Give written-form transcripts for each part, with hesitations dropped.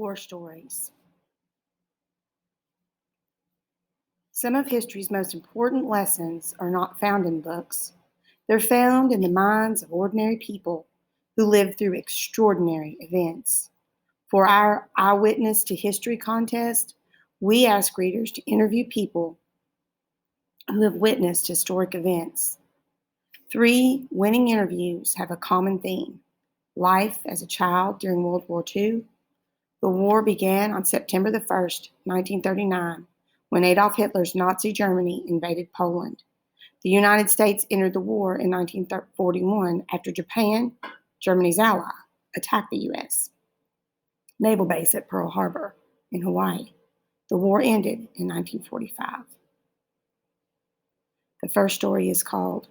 War stories. Some of history's most important lessons are not found in books. They're found in the minds of ordinary people who lived through extraordinary events. For our Eyewitness to History contest, we ask readers to interview people who have witnessed historic events. 3 winning interviews have a common theme: life as a child during World War II. The war began on September the 1st, 1939, when Adolf Hitler's Nazi Germany invaded Poland. The United States entered the war in 1941 after Japan, Germany's ally, attacked the U.S. naval base at Pearl Harbor in Hawaii. The war ended in 1945. The first story is called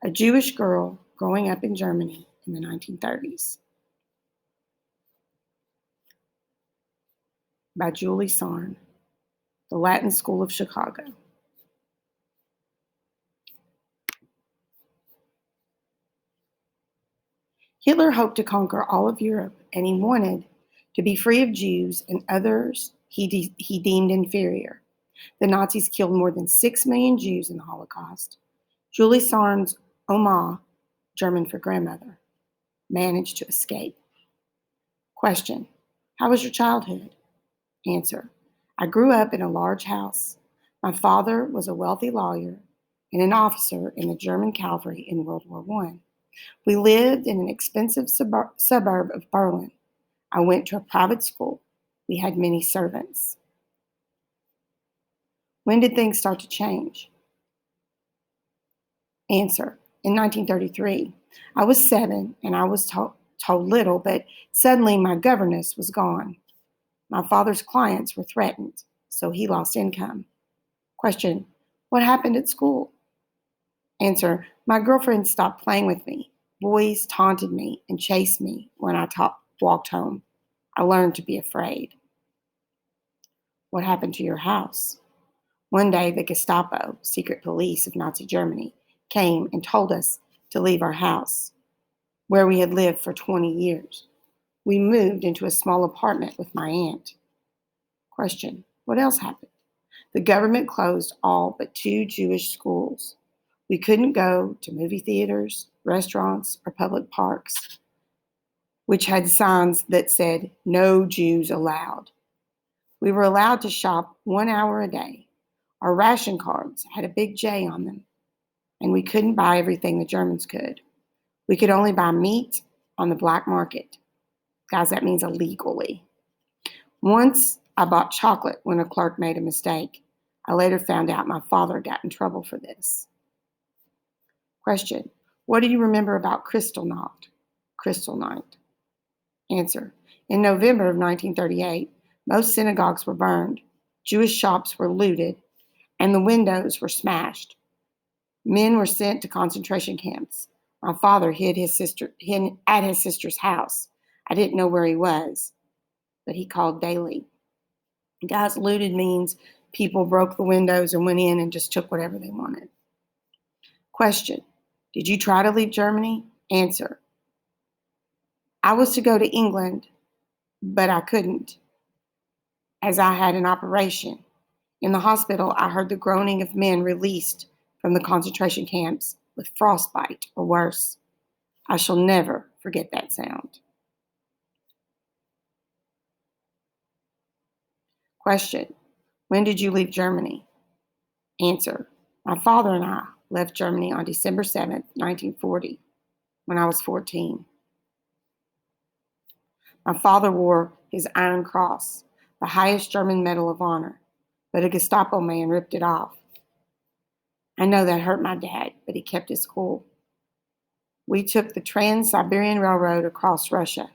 A Jewish Girl Growing Up in Germany in the 1930s by Julie Sarn, the Latin School of Chicago. Hitler hoped to conquer all of Europe, and he wanted to be free of Jews and others he deemed inferior. The Nazis killed more than 6 million Jews in the Holocaust. Julie Sarn's Oma, German for grandmother, managed to escape. Question: how was your childhood? Answer: I grew up in a large house. My father was a wealthy lawyer and an officer in the German cavalry in World War I. We lived in an expensive suburb of Berlin. I went to a private school. We had many servants. When did things start to change? Answer: in 1933. I was 7 and I was told little, but suddenly my governess was gone. My father's clients were threatened, so he lost income. Question: what happened at school? Answer: my girlfriend stopped playing with me. Boys taunted me and chased me when I walked home. I learned to be afraid. What happened to your house? One day, the Gestapo, secret police of Nazi Germany, came and told us to leave our house, where we had lived for 20 years. We moved into a small apartment with my aunt. Question: what else happened? The government closed all but 2 Jewish schools. We couldn't go to movie theaters, restaurants, or public parks, which had signs that said, "No Jews allowed." We were allowed to shop 1 hour a day. Our ration cards had a big J on them, and we couldn't buy everything the Germans could. We could only buy meat on the black market. Guys, that means illegally. Once I bought chocolate when a clerk made a mistake. I later found out my father got in trouble for this. Question: what do you remember about Kristallnacht? Kristallnacht. Answer: in November of 1938, most synagogues were burned, Jewish shops were looted, and the windows were smashed. Men were sent to concentration camps. My father hid at his sister's house. I didn't know where he was, but he called daily. Guys, looted means people broke the windows and went in and just took whatever they wanted. Question: did you try to leave Germany? Answer: I was to go to England, but I couldn't, as I had an operation. In the hospital, I heard the groaning of men released from the concentration camps with frostbite or worse. I shall never forget that sound. Question: when did you leave Germany? Answer: my father and I left Germany on December 7th, 1940, when I was 14. My father wore his Iron Cross, the highest German Medal of Honor, but a Gestapo man ripped it off. I know that hurt my dad, but he kept his cool. We took the Trans-Siberian Railroad across Russia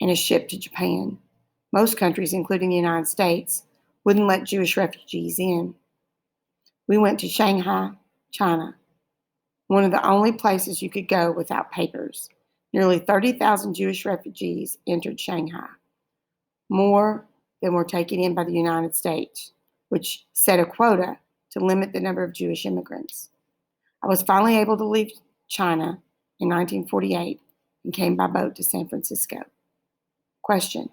and a ship to Japan. Most countries, including the United States, wouldn't let Jewish refugees in. We went to Shanghai, China, one of the only places you could go without papers. Nearly 30,000 Jewish refugees entered Shanghai, more than were taken in by the United States, which set a quota to limit the number of Jewish immigrants. I was finally able to leave China in 1948 and came by boat to San Francisco. Question: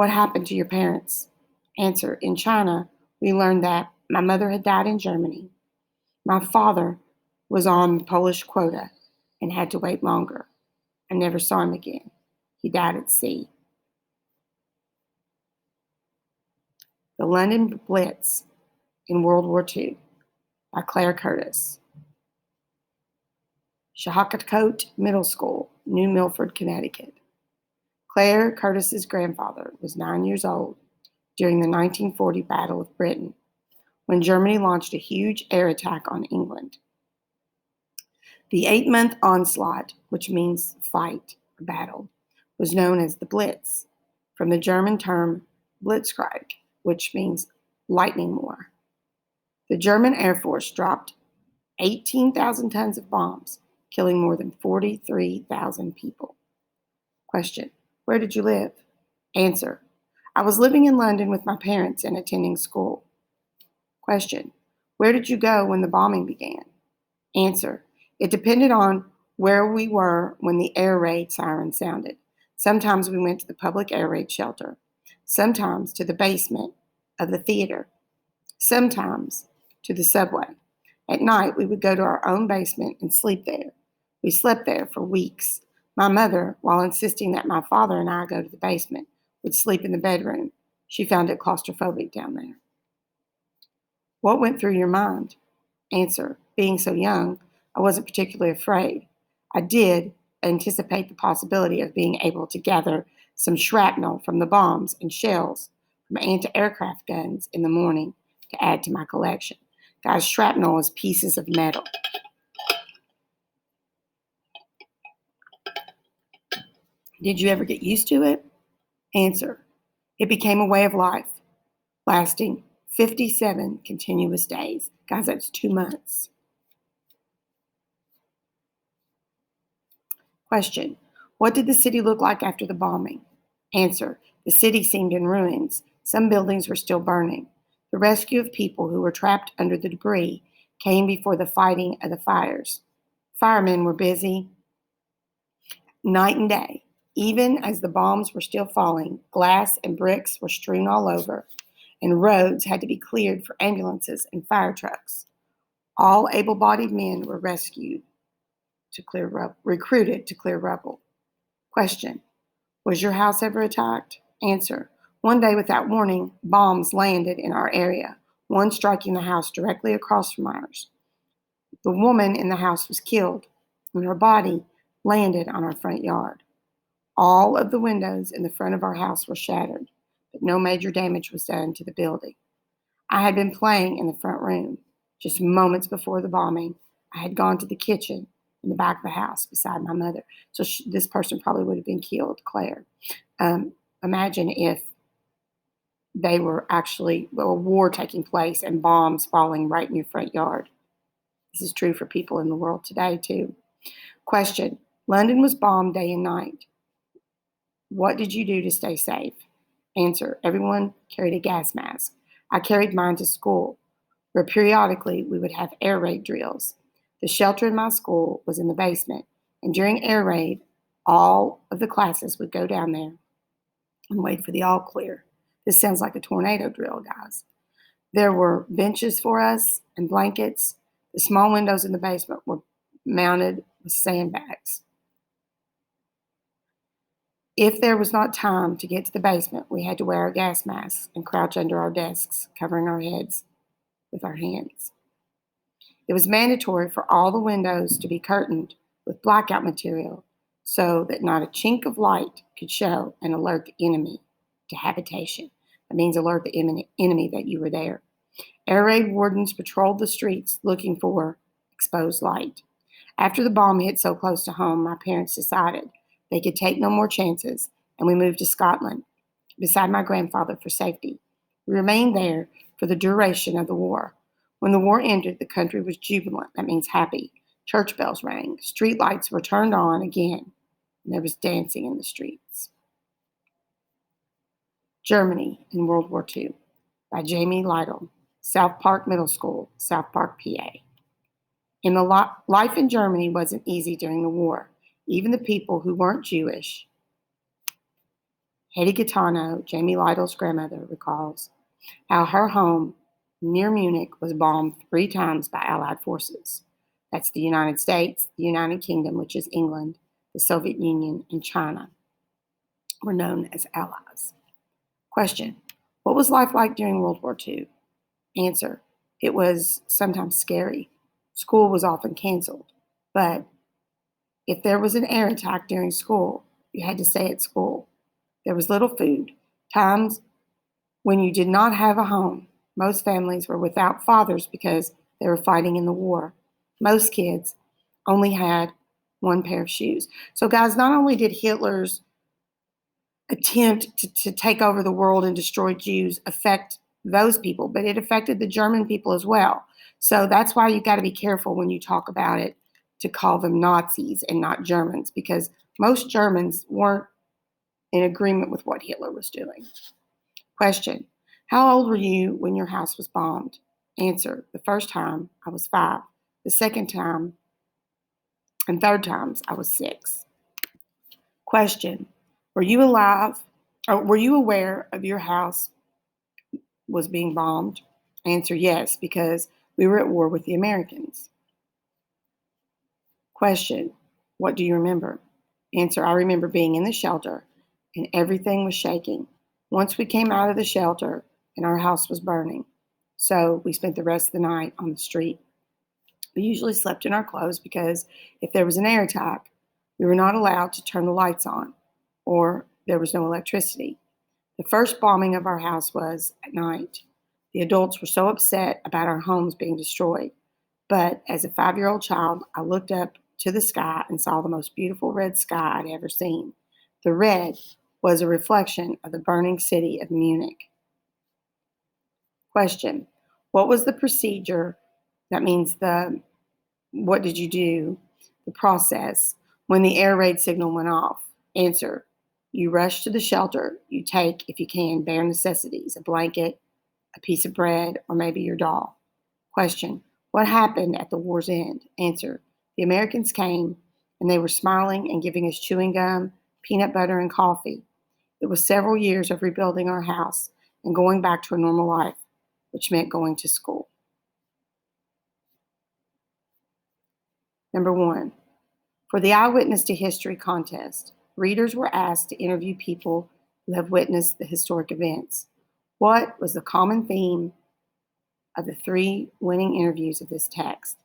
What happened to your parents? Answer. In China, we learned that my mother had died in Germany. My father was on the Polish quota and had to wait longer. I never saw him again. He died at sea. The London Blitz in World War II by Claire Curtis. Shahaka Middle School, New Milford, Connecticut. Claire Curtis's grandfather was 9 years old during the 1940 Battle of Britain, when Germany launched a huge air attack on England. The 8-month onslaught, which means fight or battle, was known as the Blitz, from the German term Blitzkrieg, which means lightning war. The German Air Force dropped 18,000 tons of bombs, killing more than 43,000 people. Question. Where did you live? Answer. I was living in London with my parents and attending school. Question. Where did you go when the bombing began? Answer. It depended on where we were when the air raid siren sounded. Sometimes we went to the public air raid shelter, sometimes to the basement of the theater, sometimes to the subway. At night, we would go to our own basement and sleep there. We slept there for weeks. My mother, while insisting that my father and I go to the basement, would sleep in the bedroom. She found it claustrophobic down there. What went through your mind? Answer. Being so young, I wasn't particularly afraid. I did anticipate the possibility of being able to gather some shrapnel from the bombs and shells from anti-aircraft guns in the morning to add to my collection. Guys, shrapnel is pieces of metal. Did you ever get used to it? Answer. It became a way of life, lasting 57 continuous days. Guys, that's 2 months. Question. What did the city look like after the bombing? Answer. The city seemed in ruins. Some buildings were still burning. The rescue of people who were trapped under the debris came before the fighting of the fires. Firemen were busy night and day. Even as the bombs were still falling, glass and bricks were strewn all over, and roads had to be cleared for ambulances and fire trucks. All able-bodied men were recruited to clear rubble. Question. Was your house ever attacked? Answer. One day, without warning, bombs landed in our area, one striking the house directly across from ours. The woman in the house was killed, and her body landed on our front yard. All of the windows in the front of our house were shattered, but no major damage was done to the building. I had been playing in the front room. Just moments before the bombing, I had gone to the kitchen in the back of the house beside my mother. So this person probably would have been killed, Claire. Imagine if they were actually a war taking place and bombs falling right in your front yard. This is true for people in the world today, too. Question. London was bombed day and night. What did you do to stay safe? Answer. Everyone carried a gas mask. I carried mine to school, where periodically we would have air raid drills. The shelter in my school was in the basement, and during air raid, all of the classes would go down there and wait for the all clear. This sounds like a tornado drill, guys. There were benches for us and blankets. The small windows in the basement were mounted with sandbags. If there was not time to get to the basement, we had to wear our gas masks and crouch under our desks, covering our heads with our hands. It was mandatory for all the windows to be curtained with blackout material so that not a chink of light could show and alert the enemy to habitation. That means alert the enemy that you were there. Air raid wardens patrolled the streets looking for exposed light. After the bomb hit so close to home, my parents decided they could take no more chances, and we moved to Scotland beside my grandfather for safety. We remained there for the duration of the war. When the war ended, the country was jubilant. That means happy. Church bells rang. Street lights were turned on again, and there was dancing in the streets. Germany in World War II by Jamie Lytle, South Park Middle School, South Park, PA. Life in Germany wasn't easy during the war. Even the people who weren't Jewish Hetty Gaetano, Jamie Lytle's grandmother, recalls how her home near Munich was bombed 3 times by Allied forces. That's the United States, the United Kingdom, which is England, the Soviet Union, and China were known as allies. Question: what was life like during World War II? Answer: it was sometimes scary. School was often canceled. But if there was an air attack during school, you had to stay at school. There was little food. Times when you did not have a home. Most families were without fathers because they were fighting in the war. Most kids only had one pair of shoes. So, guys, not only did Hitler's attempt to take over the world and destroy Jews affect those people, but it affected the German people as well. So that's why you got to be careful when you talk about it to call them Nazis and not Germans, because most Germans weren't in agreement with what Hitler was doing. Question: how old were you when your house was bombed? Answer: the first time I was 5. The second time and third times I was 6. Question: were you alive, or were you aware of your house was being bombed? Answer: yes, because we were at war with the Americans. Question: what do you remember? Answer: I remember being in the shelter and everything was shaking. Once we came out of the shelter and our house was burning. So we spent the rest of the night on the street. We usually slept in our clothes because if there was an air attack, we were not allowed to turn the lights on or there was no electricity. The first bombing of our house was at night. The adults were so upset about our homes being destroyed. But as a 5-year-old child, I looked up to the sky and saw the most beautiful red sky I'd ever seen. The red was a reflection of the burning city of Munich. Question: what was the procedure? That means what did you do? The process when the air raid signal went off. Answer: you rush to the shelter. You take, if you can, bare necessities, a blanket, a piece of bread, or maybe your doll. Question: what happened at the war's end? Answer: the Americans came and they were smiling and giving us chewing gum, peanut butter, and coffee. It was several years of rebuilding our house and going back to a normal life, which meant going to school. Number 1. For the Eyewitness to History contest, readers were asked to interview people who have witnessed the historic events. What was the common theme of the 3 winning interviews of this text?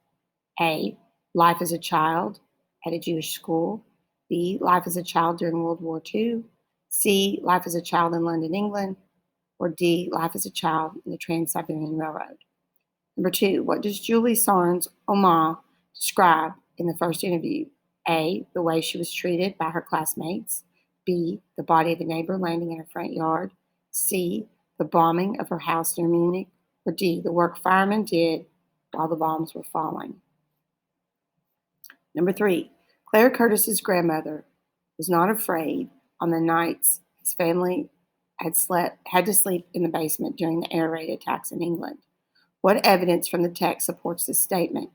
A. Life as a child at a Jewish school. B. Life as a child during World War II. C. Life as a child in London, England. Or D. Life as a child in the Trans-Siberian Railroad. Number 2. What does Julie Sarn's Oma describe in the first interview? A. The way she was treated by her classmates. B. The body of a neighbor landing in her front yard. C. The bombing of her house near Munich. Or D. The work firemen did while the bombs were falling. Number 3. Claire Curtis's grandmother was not afraid on the nights his family had to sleep in the basement during the air raid attacks in England. What evidence from the text supports this statement?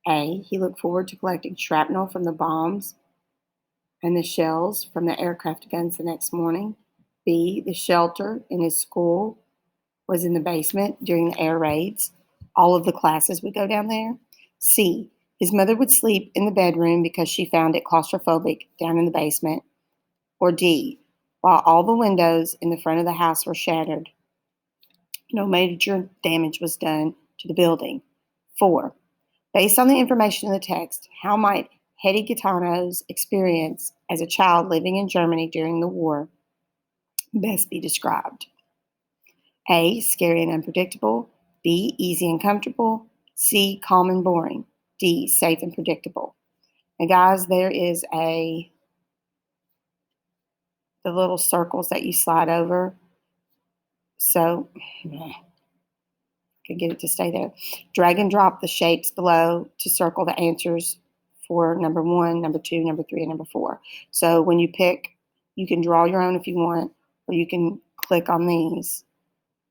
A. He looked forward to collecting shrapnel from the bombs and the shells from the aircraft guns the next morning. B. The shelter in his school was in the basement during the air raids. All of the classes would go down there. C. His mother would sleep in the bedroom because she found it claustrophobic down in the basement. Or D. While all the windows in the front of the house were shattered, no major damage was done to the building. 4. Based on the information in the text, how might Hetty Gaetano's experience as a child living in Germany during the war best be described? A. Scary and unpredictable. B. Easy and comfortable. C. Calm and boring. D. Safe and predictable. And guys, there is the little circles that you slide over. So, I can get it to stay there. Drag and drop the shapes below to circle the answers for number 1, number 2, number 3, and number 4. So when you pick, you can draw your own if you want, or you can click on these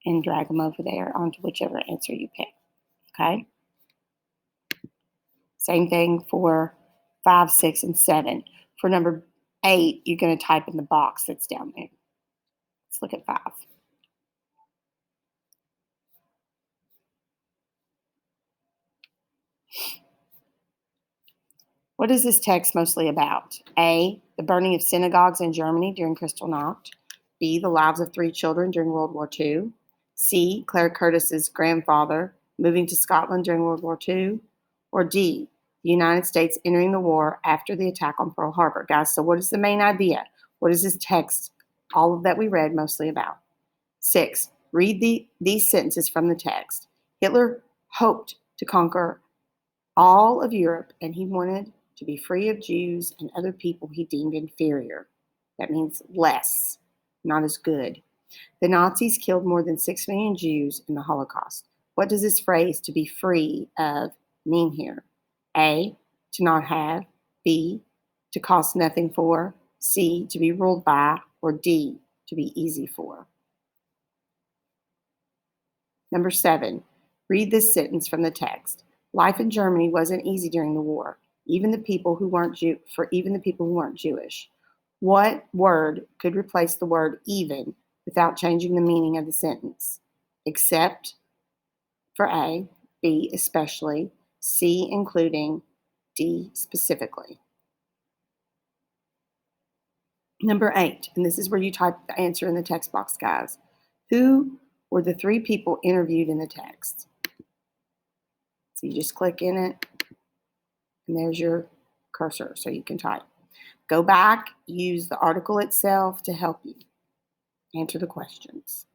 and drag them over there onto whichever answer you pick. Okay? Same thing for 5, 6, and 7. For number 8, you're going to type in the box that's down there. Let's look at 5. What is this text mostly about? A, the burning of synagogues in Germany during Kristallnacht. B, the lives of 3 children during World War II. C, Claire Curtis's grandfather moving to Scotland during World War II. Or D, the United States entering the war after the attack on Pearl Harbor. Guys, so what is the main idea? What is this text, all of that we read, mostly about? 6, read these sentences from the text. Hitler hoped to conquer all of Europe, and he wanted to be free of Jews and other people he deemed inferior. That means less, not as good. The Nazis killed more than 6 million Jews in the Holocaust. What does this phrase, to be free of, mean here? A, to not have. B, to cost nothing for. C, to be ruled by. Or D, to be easy for. Number 7, read this sentence from the text. Life in Germany wasn't easy during the war, even the people who weren't Jewish. What word could replace the word even without changing the meaning of the sentence? Except for A, B especially, C including, D specifically. Number 8, and this is where you type the answer in the text box, guys. Who were the 3 people interviewed in the text? So you just click in it, and there's your cursor so you can type. Go back, use the article itself to help you answer the questions.